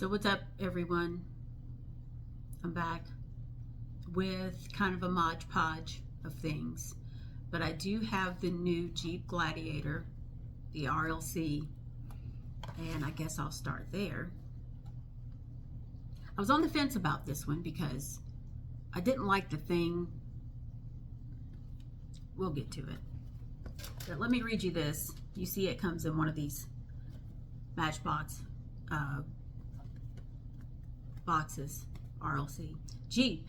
So what's up, everyone? I'm back with kind of a modge podge of things, but I do have the new Jeep Gladiator, the RLC, and I guess I'll start there. I was on the fence about this one because I didn't like the thing. We'll get to it. But let me read you this. You see it comes in one of these Matchbox boxes, RLC. Jeep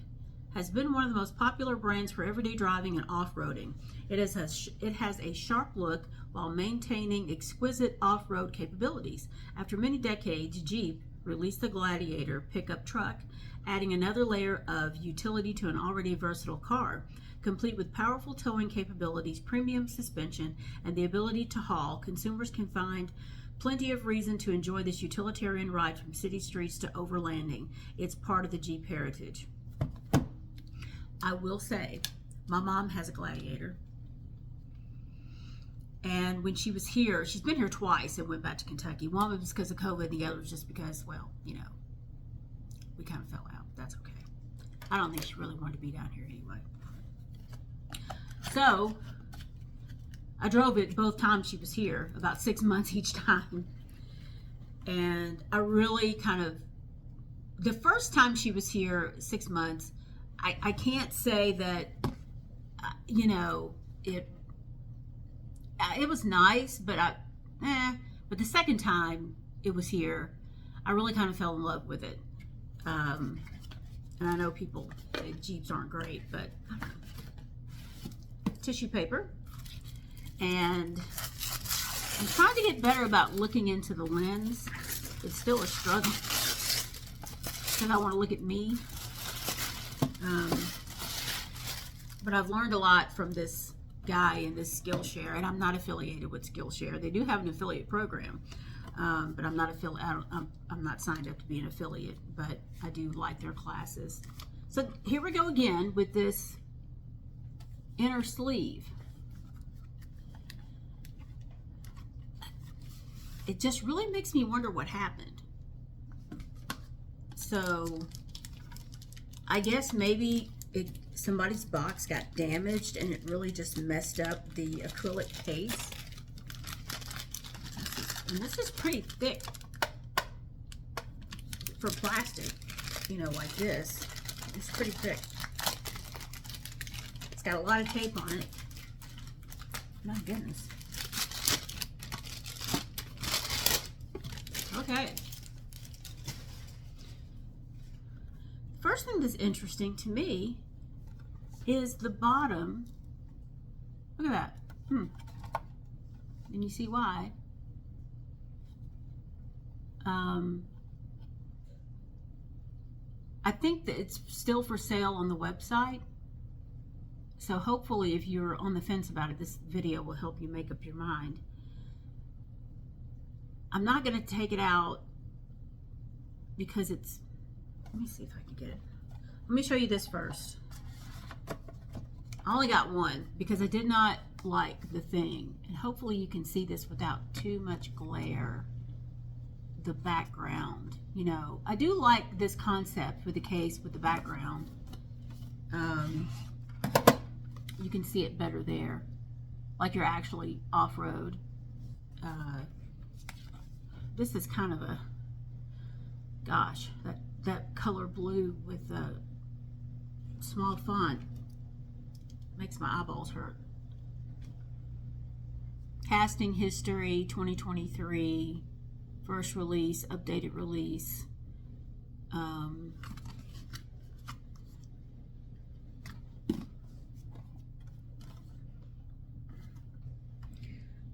has been one of the most popular brands for everyday driving and off-roading. It has a sharp look while maintaining exquisite off-road capabilities. After many decades, Jeep released the Gladiator pickup truck, adding another layer of utility to an already versatile car. Complete with powerful towing capabilities, premium suspension, and the ability to haul, consumers can find plenty of reason to enjoy this utilitarian ride from city streets to overlanding. It's part of the Jeep heritage. I will say, my mom has a Gladiator. And when she was here, she's been here twice and went back to Kentucky. One was because of COVID, the other was just because, well, you know, we kind of fell out. That's okay. I don't think she really wanted to be down here anyway. So, I drove it both times she was here, about 6 months each time. And I really kind of, the first time she was here, 6 months, I can't say that, you know, it was nice, but but the second time it was here, I really kind of fell in love with it. And I know people say Jeeps aren't great, but I don't know. Tissue paper. And I'm trying to get better about looking into the lens. It's still a struggle because I want to look at me. But I've learned a lot from this guy in this Skillshare, and I'm not affiliated with Skillshare. They do have an affiliate program, but I'm not I'm not signed up to be an affiliate, but I do like their classes. So here we go again with this inner sleeve. It just really makes me wonder what happened. So I guess maybe somebody's box got damaged and it really just messed up the acrylic case. And this is pretty thick for plastic, you know, like this. It's pretty thick. It's got a lot of tape on it. My goodness. Okay. First thing that's interesting to me is the bottom. Look at that. And you see why. I think that it's still for sale on the website. So hopefully if you're on the fence about it, this video will help you make up your mind. I'm not going to take it out because it's, let me see if I can get it. Let me show you this first. I only got one because I did not like the thing. And hopefully you can see this without too much glare. The background, you know, I do like this concept with the case with the background. You can see it better there, like you're actually off-road. This is kind of a, gosh, that color blue with the small font makes my eyeballs hurt. Casting history 2023, first release, updated release.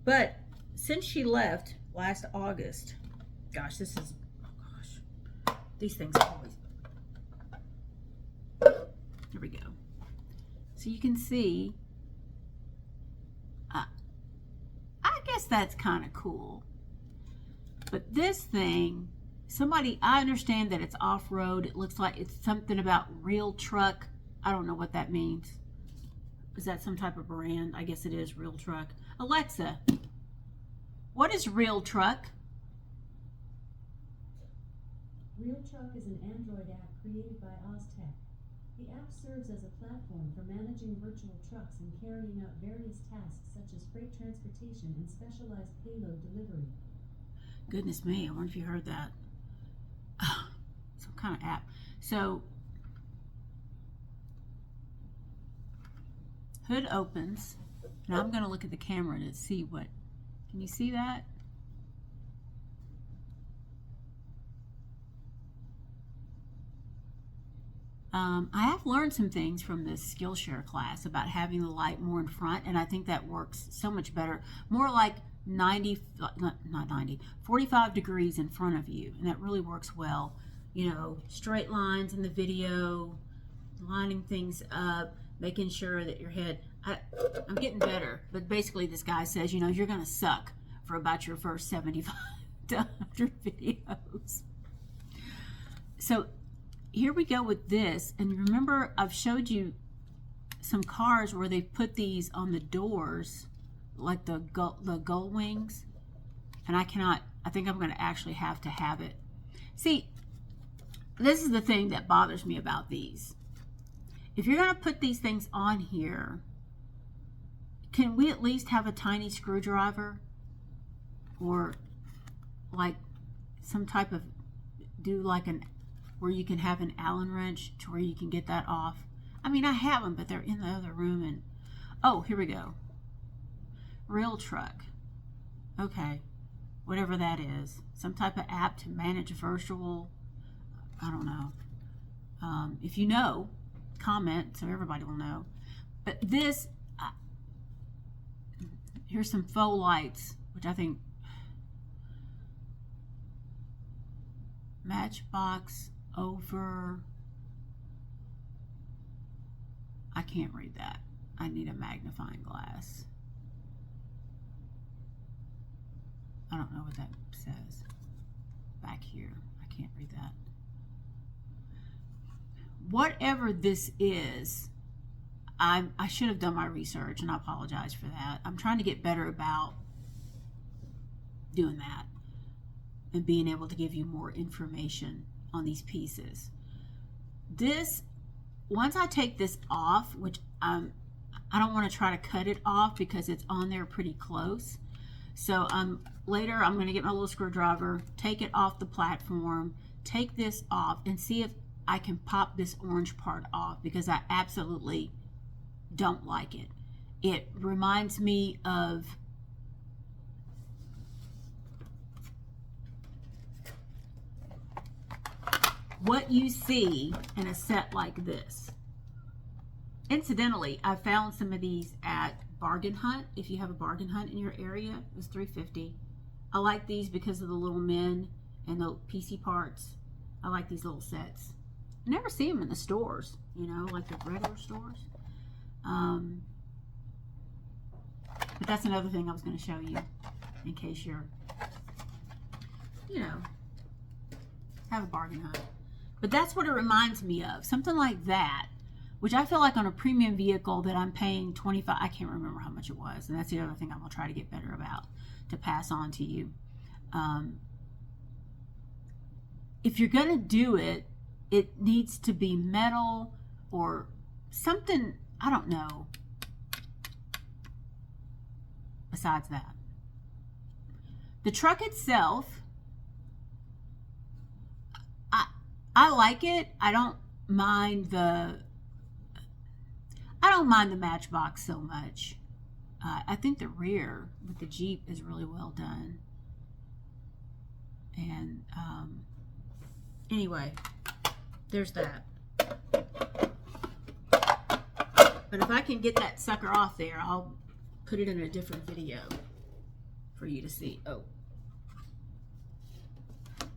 But since she left last August, gosh, this is, oh gosh, these things always, here we go. So you can see, I guess that's kind of cool. But this thing, I understand that it's off-road. It looks like it's something about Real Truck. I don't know what that means. Is that some type of brand? I guess it is Real Truck. Alexa, what is Real Truck? Real Truck is an Android app created by Oztech. The app serves as a platform for managing virtual trucks and carrying out various tasks such as freight transportation and specialized payload delivery. Goodness me, I wonder if you heard that. Some kind of app. So, hood opens. Now I'm going to look at the camera to see what, can you see that? I have learned some things from this Skillshare class about having the light more in front, and I think that works so much better. More like 45 degrees in front of you, and that really works well. You know, straight lines in the video, lining things up, making sure that your head, I'm getting better, but basically this guy says, you know, you're going to suck for about your first 75 to 100 videos. So here we go with this, and remember I've showed you some cars where they put these on the doors, like the gull wings, and I think I'm going to actually have to have it. See, this is the thing that bothers me about these. If you're going to put these things on here, can we at least have a tiny screwdriver, or like some type of, do like an, where you can have an Allen wrench to where you can get that off? I mean, I have them, but they're in the other room. And oh, here we go. Real Truck. Okay, whatever that is. Some type of app to manage virtual, I don't know. If you know, comment so everybody will know. But this, here's some faux lights, which I think, Matchbox over, I can't read that. I need a magnifying glass. I don't know what that says back here. I can't read that. Whatever this is, I should have done my research, and I apologize for that. I'm trying to get better about doing that and being able to give you more information on these pieces. This, once I take this off, which I don't want to try to cut it off because it's on there pretty close. So later I'm going to get my little screwdriver, take it off the platform, take this off, and see if I can pop this orange part off, because I absolutely don't like it. It reminds me of what you see in a set like this. Incidentally, I found some of these at Bargain Hunt. If you have a Bargain Hunt in your area, it was $3.50. I like these because of the little men and the PC parts. I like these little sets. I never see them in the stores, you know, like the regular stores. But that's another thing I was going to show you in case you're, you know, have a Bargain Hunt. But that's what it reminds me of, something like that, which I feel like on a premium vehicle that I'm paying $25, I can't remember how much it was, and that's the other thing I'm going to try to get better about, to pass on to you. If you're going to do it, it needs to be metal or something, I don't know, besides that. The truck itself, I like it. I don't mind the Matchbox so much. I think the rear with the Jeep is really well done. And anyway, there's that. But if I can get that sucker off there, I'll put it in a different video for you to see. Oh,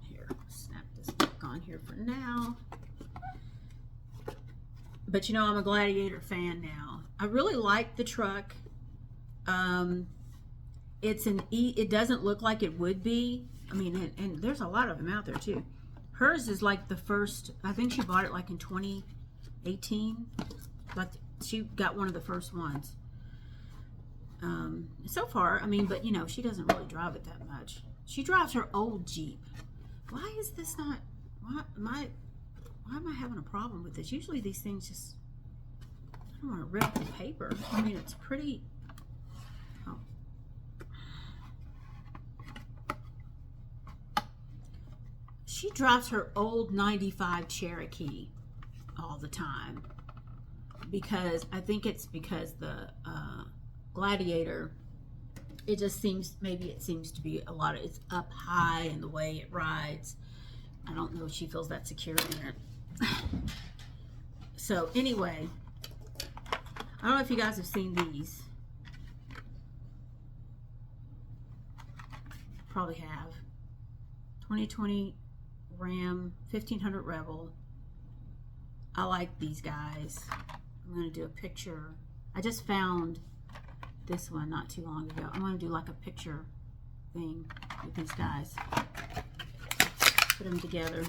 here, snap this back on here for now. But you know, I'm a Gladiator fan now. I really like the truck. It's an it doesn't look like it would be. I mean, and there's a lot of them out there too. Hers is like the first, I think she bought it like in 2018. Like she got one of the first ones. So far, I mean, but you know, she doesn't really drive it that much. She drives her old Jeep. Why is this not Why am I having a problem with this? Usually these things just, I don't want to rip the paper. I mean, it's pretty. Oh. She drives her old 95 Cherokee all the time because I think it's because the Gladiator, it just seems, maybe it seems to be a lot of, it's up high and the way it rides. I don't know if she feels that secure in it. So anyway, I don't know if you guys have seen these. Probably have. 2020 Ram 1500 Rebel. I like these guys. I'm going to do a picture. I just found this one not too long ago. I'm going to do like a picture thing with these guys. Put them together.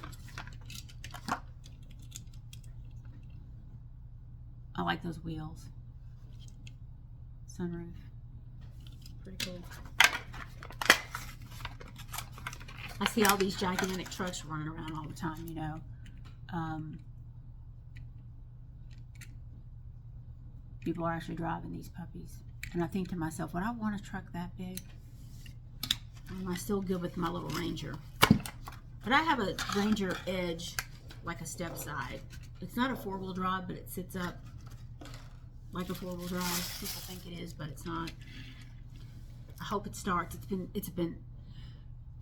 I like those wheels. Sunroof. Pretty cool. I see all these gigantic trucks running around all the time, you know. People are actually driving these puppies. And I think to myself, would I want a truck that big? Am I still good with my little Ranger? But I have a Ranger Edge, like a step side. It's not a four-wheel drive, but it sits up like a four-wheel drive. People think it is, but it's not. I hope it starts. It's been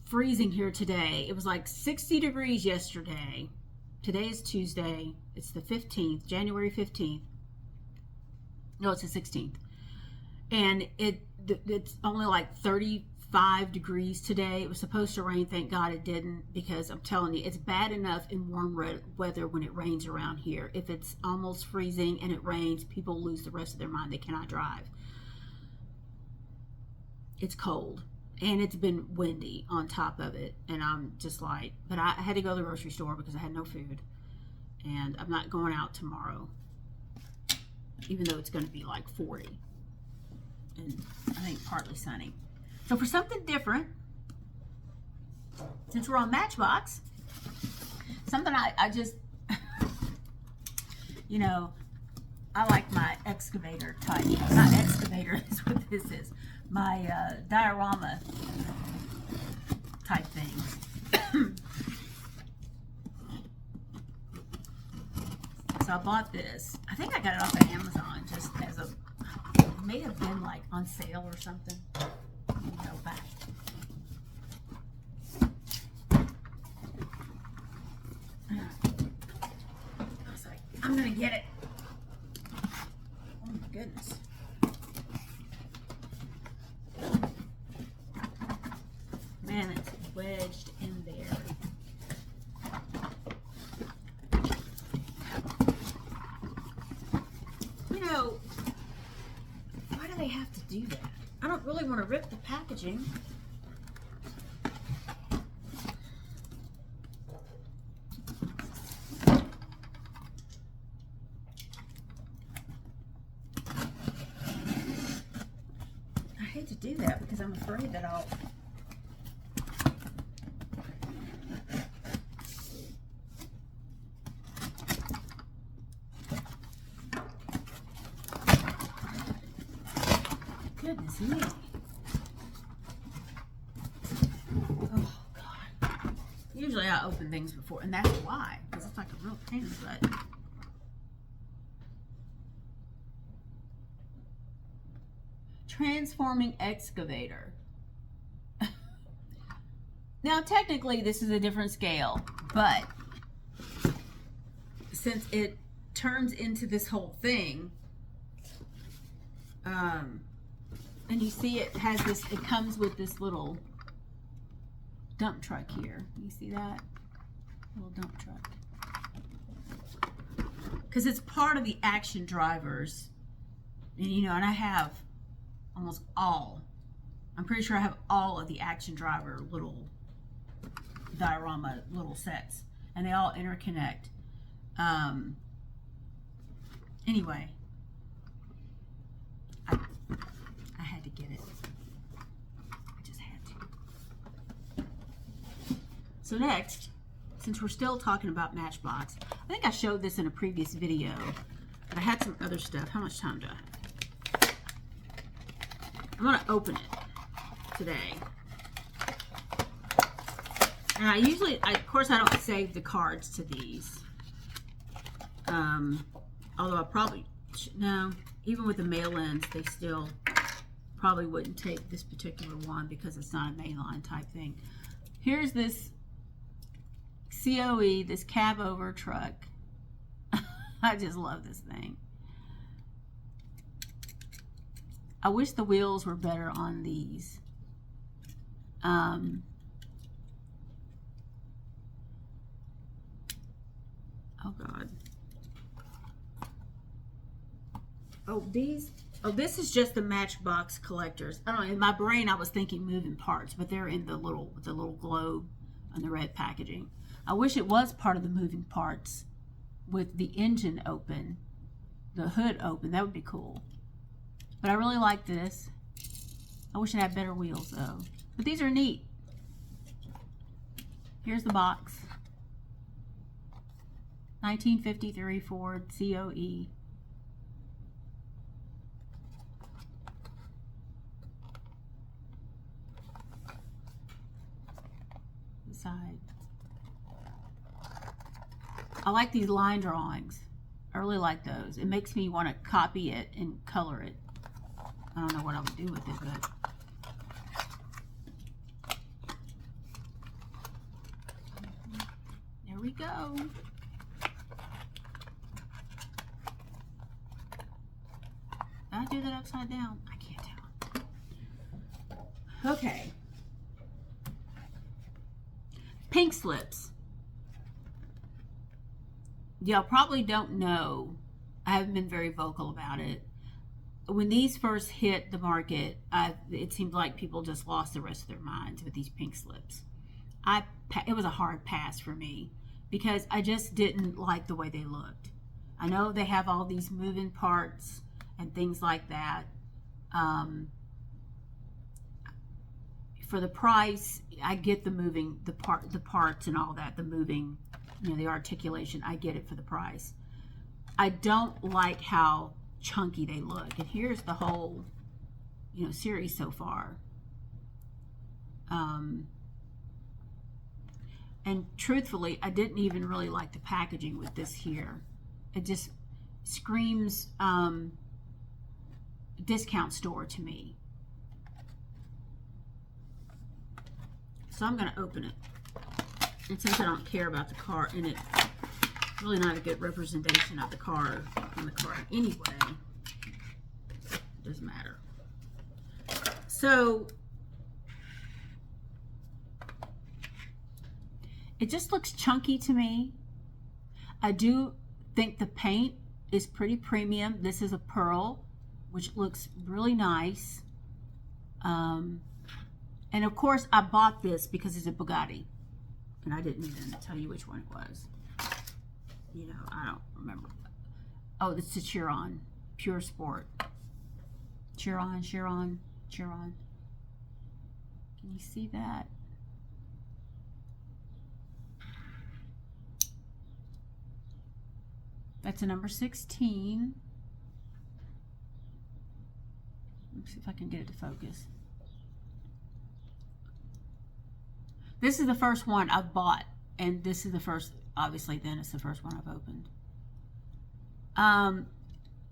freezing here today. It was like 60 degrees yesterday. Today is Tuesday. It's the 15th, January 15th. No, it's the 16th. And it's only like 35 degrees today. It was supposed to rain. Thank God it didn't, because I'm telling you, it's bad enough in warm weather when it rains around here. If it's almost freezing and it rains, people lose the rest of their mind. They cannot drive. It's cold. And it's been windy on top of it. And I'm just like, but I had to go to the grocery store because I had no food. And I'm not going out tomorrow, even though it's going to be like 40. And I think partly sunny. So for something different, since we're on Matchbox, something I just, you know, I like my excavator type, not excavator, that's what this is, my diorama type thing. So I bought this. I think I got it off of Amazon just as a, it may have been like on sale or something. Let me go back. I was like, I'm gonna get it. Oh my goodness. Man, it's wedged in there. You know, why do they have to do that? I don't really want to rip the packaging. I hate to do that because I'm afraid that I'll... Goodness me. Oh, God. Usually I open things before, and that's why, because it's like a real pain in the butt. Transforming excavator. Now, technically, this is a different scale, but since it turns into this whole thing, and you see it has this, it comes with this little dump truck here. You see that? Little dump truck. Because it's part of the action drivers. And you know, and I have almost all, I'm pretty sure I have all of the action driver little diorama little sets. And they all interconnect. Anyway. I had to get it. I just had to. So next, since we're still talking about Matchbox, I think I showed this in a previous video, but I had some other stuff. How much time do I have? I'm going to open it today. And I usually, of course, I don't save the cards to these. Although I probably, no, even with the mail-ins, they still probably wouldn't take this particular one because it's not a mainline type thing. Here's this COE, this cab over truck. I just love this thing. I wish the wheels were better on these. Oh God. Oh, this is just the Matchbox collectors. I don't know, in my brain I was thinking moving parts, but they're in the little globe on the red packaging. I wish it was part of the moving parts with the engine open, the hood open. That would be cool. But I really like this. I wish it had better wheels though. But these are neat. Here's the box. 1953 Ford COE. Side. I like these line drawings. I really like those. It makes me want to copy it and color it. I don't know what I would do with it, but there we go. Did I do that upside down? I can't tell. Okay. Pink slips. Y'all probably don't know. I haven't been very vocal about it. When these first hit the market, it seemed like people just lost the rest of their minds with these pink slips. It was a hard pass for me because I just didn't like the way they looked. I know they have all these moving parts and things like that. For the price, I get the parts and all that, the moving, the articulation. I get it for the price. I don't like how chunky they look. And here's the whole, series so far. And truthfully, I didn't even really like the packaging with this here. It just screams discount store to me. So I'm going to open it. And since I don't care about the car in it, really not a good representation of the car on the card anyway. It doesn't matter. So it just looks chunky to me. I do think the paint is pretty premium. This is a pearl, which looks really nice. And of course, I bought this because it's a Bugatti. And I didn't even tell you which one it was. I don't remember. Oh, it's the Chiron. Pure Sport. Chiron. Can you see that? That's a number 16. Let's see if I can get it to focus. This is the first one I've bought, and this is the first, obviously then it's the first one I've opened.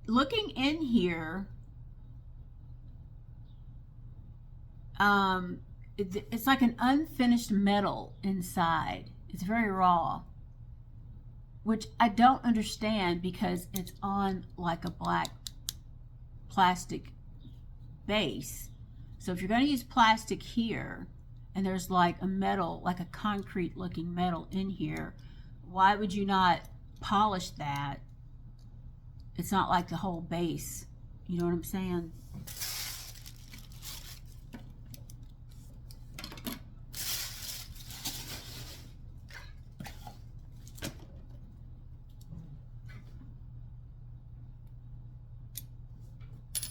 Looking in here, it's like an unfinished metal inside. It's very raw, which I don't understand because it's on like a black plastic base. So if you're going to use plastic here, and there's like a metal, like a concrete looking metal in here, why would you not polish that? It's not like the whole base. You know what I'm saying?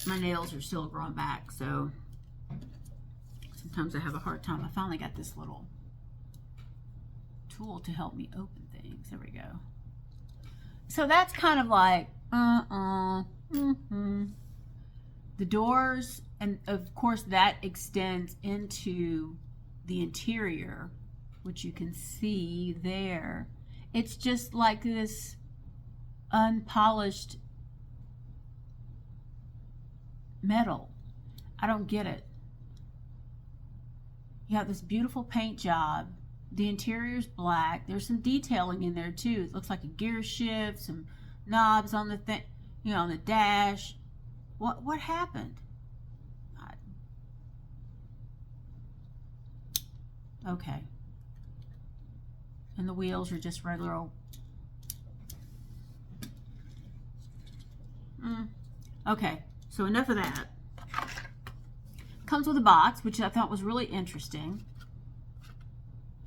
My nails are still growing back, so sometimes I have a hard time. I finally got this little tool to help me open things. There we go. So that's kind of like, The doors, and of course that extends into the interior, which you can see there. It's just like this unpolished metal. I don't get it. You have this beautiful paint job. The interior's black. There's some detailing in there too. It looks like a gear shift, some knobs on the thing, you know, on the dash. What happened? Okay. And the wheels are just regular old. Okay, so enough of that. Comes with a box, which I thought was really interesting.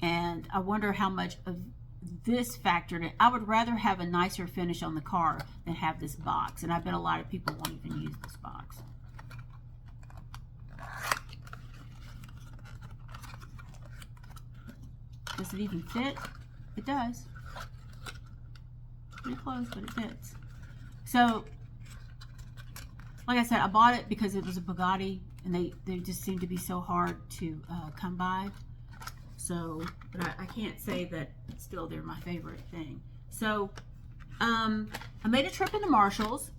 And I wonder how much of this factored in. I would rather have a nicer finish on the car than have this box. And I bet a lot of people won't even use this box. Does it even fit? It does. Pretty close, but it fits. So, like I said, I bought it because it was a Bugatti, and they just seem to be so hard to come by. So, but I can't say that still they're my favorite thing. So, I made a trip into Marshall's.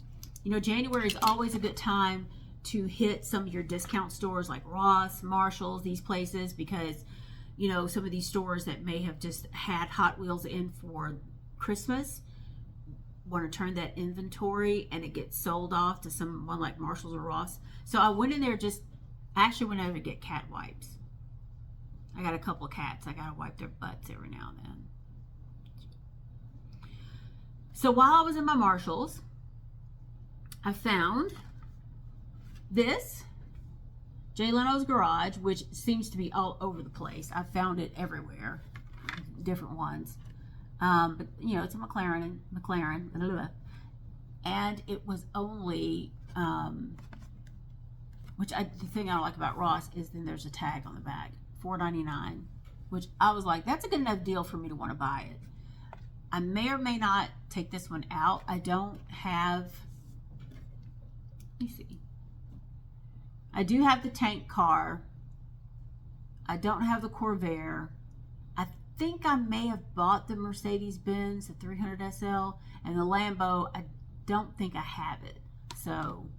You know, January is always a good time to hit some of your discount stores like Ross, Marshall's, these places, because, you know, some of these stores that may have just had Hot Wheels in for Christmas want to turn that inventory and it gets sold off to someone like Marshall's or Ross. So I went in there actually went over to get cat wipes. I got a couple of cats. I gotta wipe their butts every now and then. So while I was in my Marshall's, I found this, Jay Leno's Garage, which seems to be all over the place. I found it everywhere, different ones. But you know, it's a McLaren, blah, blah, blah. And it was only, the thing I don't like about Ross is then there's a tag on the back, $4.99, which I was like, that's a good enough deal for me to want to buy it. I may or may not take this one out. I don't have, let me see. I do have the tank car. I don't have the Corvair. I think I may have bought the Mercedes-Benz, the 300 SL, and the Lambo. I don't think I have it. So,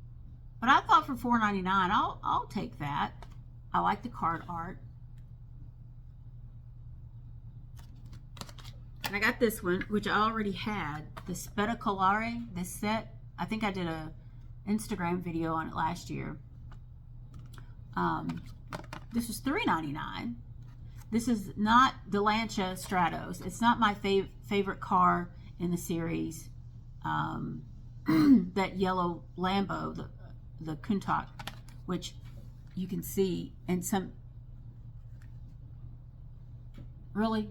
but I thought for $4.99, I'll take that. I like the card art. And I got this one, which I already had, the Spettacolare, this set. I think I did a Instagram video on it last year. This was $3.99. This is not the Lancia Stratos. It's not my favorite car in the series. That yellow Lambo, the Countach, which you can see, and some, really,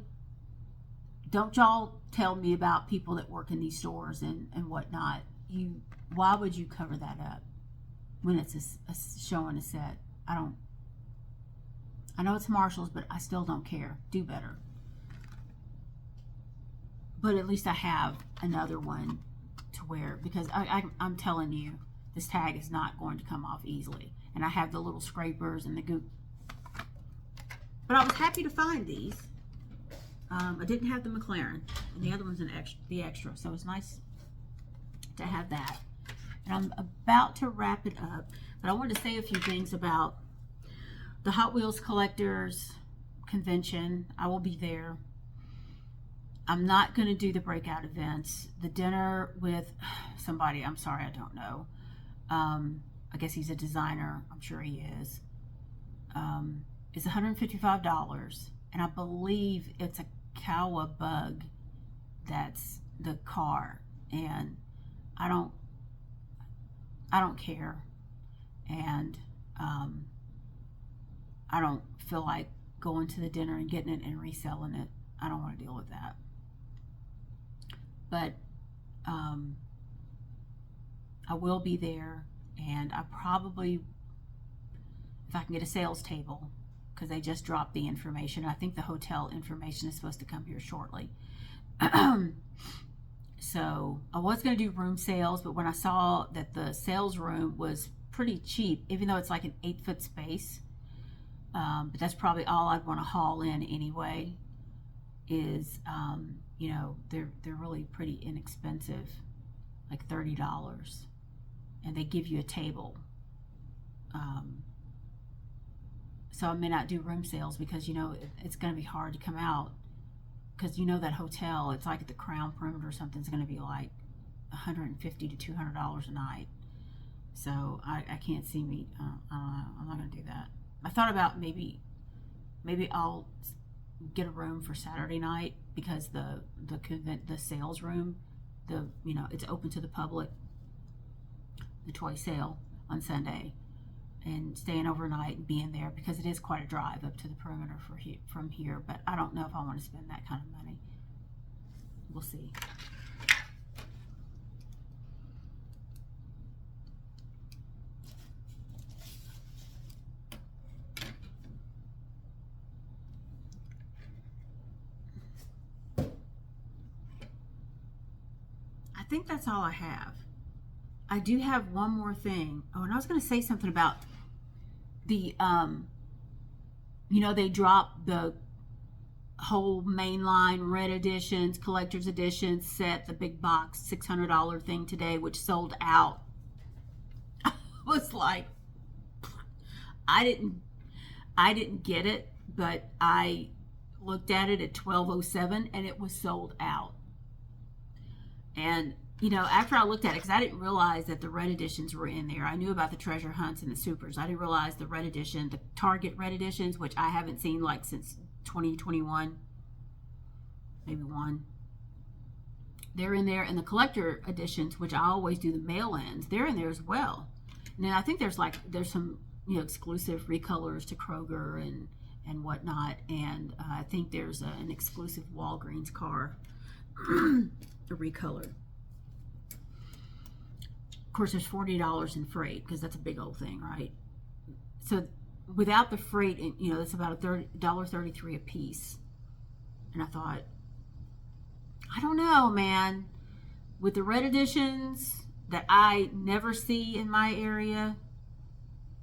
don't y'all tell me about people that work in these stores and whatnot. Why would you cover that up when it's a showing a set? I know it's Marshall's, but I still don't care. Do better. But at least I have another one to wear, because I'm telling you, this tag is not going to come off easily. And I have the little scrapers and the goop. But I was happy to find these. I didn't have the McLaren, and the other one's the extra, so it's nice to have that. And I'm about to wrap it up, but I wanted to say a few things about the Hot Wheels Collectors Convention. I will be there. I'm not going to do the breakout events. The dinner with somebody, I'm sorry, I don't know. I guess he's a designer. I'm sure he is. It's $155, and I believe it's a Kawa Bug that's the car, and I don't care, and I don't feel like going to the dinner and getting it and reselling it. I don't want to deal with that. But I will be there, and I probably, if I can get a sales table, because they just dropped the information. I think the hotel information is supposed to come here shortly. So I was going to do room sales, but when I saw that the sales room was pretty cheap, even though it's like an 8-foot space, but that's probably all I'd want to haul in anyway, is, you know, they're really pretty inexpensive, like $30, and they give you a table. So I may not do room sales because, you know, it's going to be hard to come out, because, you know, that hotel, it's like at the Crown Perimeter or something, it's going to be like $150 to $200 a night. So I can't see me, I'm not going to do that. I thought about maybe I'll get a room for Saturday night, because the sales room, you know, it's open to the public, the toy sale on Sunday, and staying overnight and being there, because it is quite a drive up to the perimeter from here. But I don't know if I want to spend that kind of money. We'll see. I think that's all I have. I do have one more thing. Oh, and I was going to say something about the, you know, they dropped the whole mainline red editions, collector's editions set, the big box $600 thing today, which sold out. I was like, I didn't get it, but I looked at it at 12:07 and it was sold out. And, you know, after I looked at it, because I didn't realize that the red editions were in there. I knew about the treasure hunts and the supers. I didn't realize the red edition, the Target red editions, which I haven't seen like since 2021, maybe one. They're in there. And the collector editions, which I always do the mail-ins, they're in there as well. And then I think there's some, you know, exclusive recolors to Kroger and whatnot. And I think there's an exclusive Walgreens car, a recolor. Of course, there's $40 in freight, because that's a big old thing, right? So without the freight, you know, it's about $1.33 a piece. And I thought, I don't know, man. With the red editions that I never see in my area,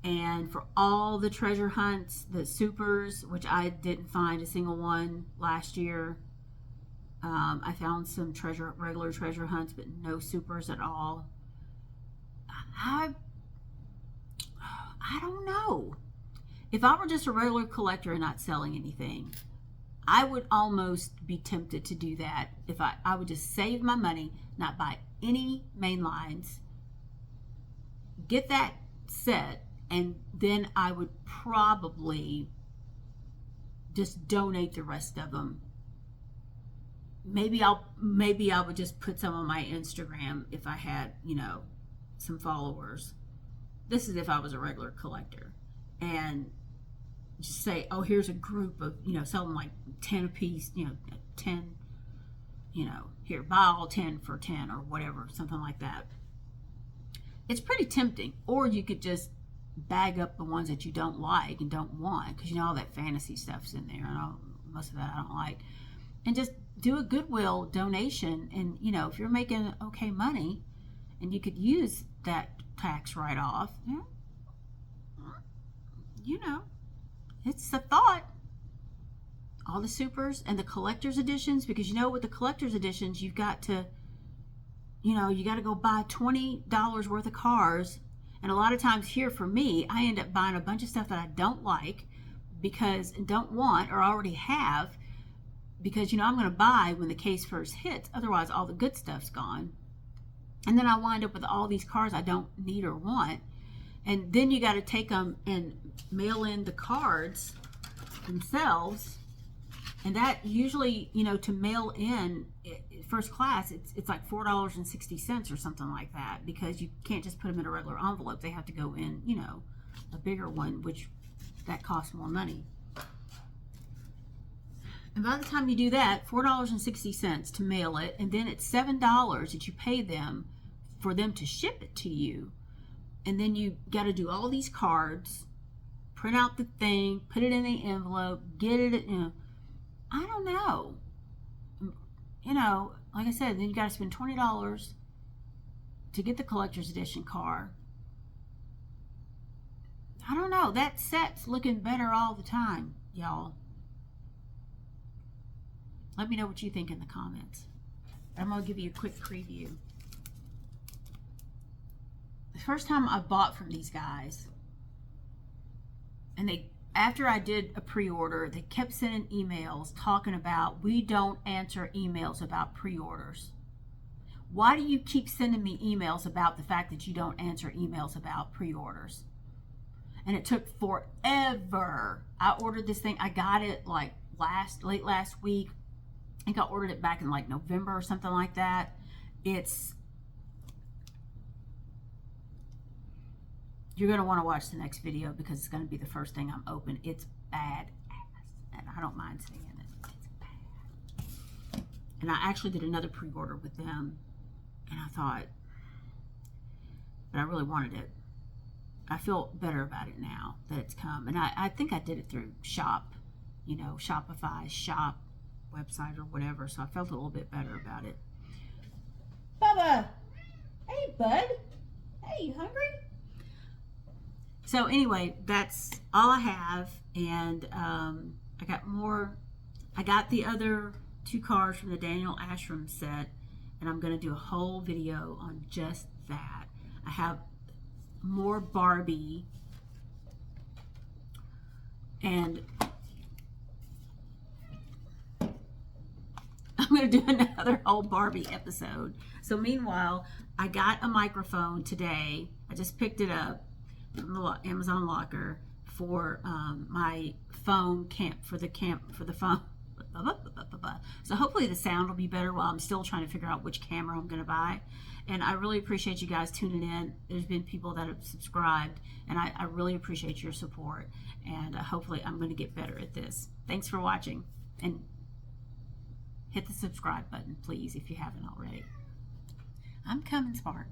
and for all the treasure hunts, the supers, which I didn't find a single one last year. I found some regular treasure hunts, but no supers at all. I don't know. If I were just a regular collector and not selling anything, I would almost be tempted to do that. If I would just save my money, not buy any main lines, get that set, and then I would probably just donate the rest of them. Maybe I would just put some on my Instagram if I had, you know, some followers. This is if I was a regular collector, and just say, oh, here's a group of, you know, selling like 10 a piece, you know, 10, you know, here, buy all 10 for 10 or whatever, something like that. It's pretty tempting. Or you could just bag up the ones that you don't like and don't want, because, you know, all that fantasy stuff's in there, and most of that I don't like, and just do a Goodwill donation. And, you know, if you're making okay money and you could use that tax write-off, you know, it's a thought. All the supers and the collector's editions, because, you know, with the collector's editions, you've got to, you know, you got to go buy $20 worth of cars. And a lot of times here for me, I end up buying a bunch of stuff that I don't like, because don't want or already have, because, you know, I'm going to buy when the case first hits. Otherwise, all the good stuff's gone. And then I wind up with all these cars I don't need or want. And then you got to take them and mail in the cards themselves. And that usually, you know, to mail in first class, it's like $4.60 or something like that, because you can't just put them in a regular envelope. They have to go in, you know, a bigger one, which that costs more money. And by the time you do that, $4.60 to mail it, and then it's $7 that you pay them for them to ship it to you. And then you got to do all these cards, print out the thing, put it in the envelope, get it, I don't know. Like I said, then you got to spend $20 to get the collector's edition car. I don't know. That set's looking better all the time, y'all. Let me know what you think in the comments. I'm going to give you a quick preview. The first time I bought from these guys, and after I did a pre-order, they kept sending emails talking about, we don't answer emails about pre-orders. Why do you keep sending me emails about the fact that you don't answer emails about pre-orders? And it took forever. I ordered this thing. I got it like late last week. I think I ordered it back in like November or something like that. You're going to want to watch the next video because it's going to be the first thing I'm open. It's bad ass, and I don't mind saying it. It's bad. And I actually did another pre-order with them, and I thought, but I really wanted it. I feel better about it now that it's come. And I think I did it through Shop, Shopify, Shop website or whatever, so I felt a little bit better about it. Bubba! Hey, bud! Hey, you hungry? So anyway, that's all I have, and I got more. I got the other 2 cars from the Daniel Ashram set, and I'm going to do a whole video on just that. I have more Barbie, and I'm going to do another whole Barbie episode. So meanwhile, I got a microphone today. I just picked it up from the Amazon locker for my phone for the phone. So hopefully the sound will be better while I'm still trying to figure out which camera I'm going to buy. And I really appreciate you guys tuning in. There's been people that have subscribed, and I really appreciate your support. And hopefully I'm going to get better at this. Thanks for watching, and hit the subscribe button, please, if you haven't already. I'm coming, Spark.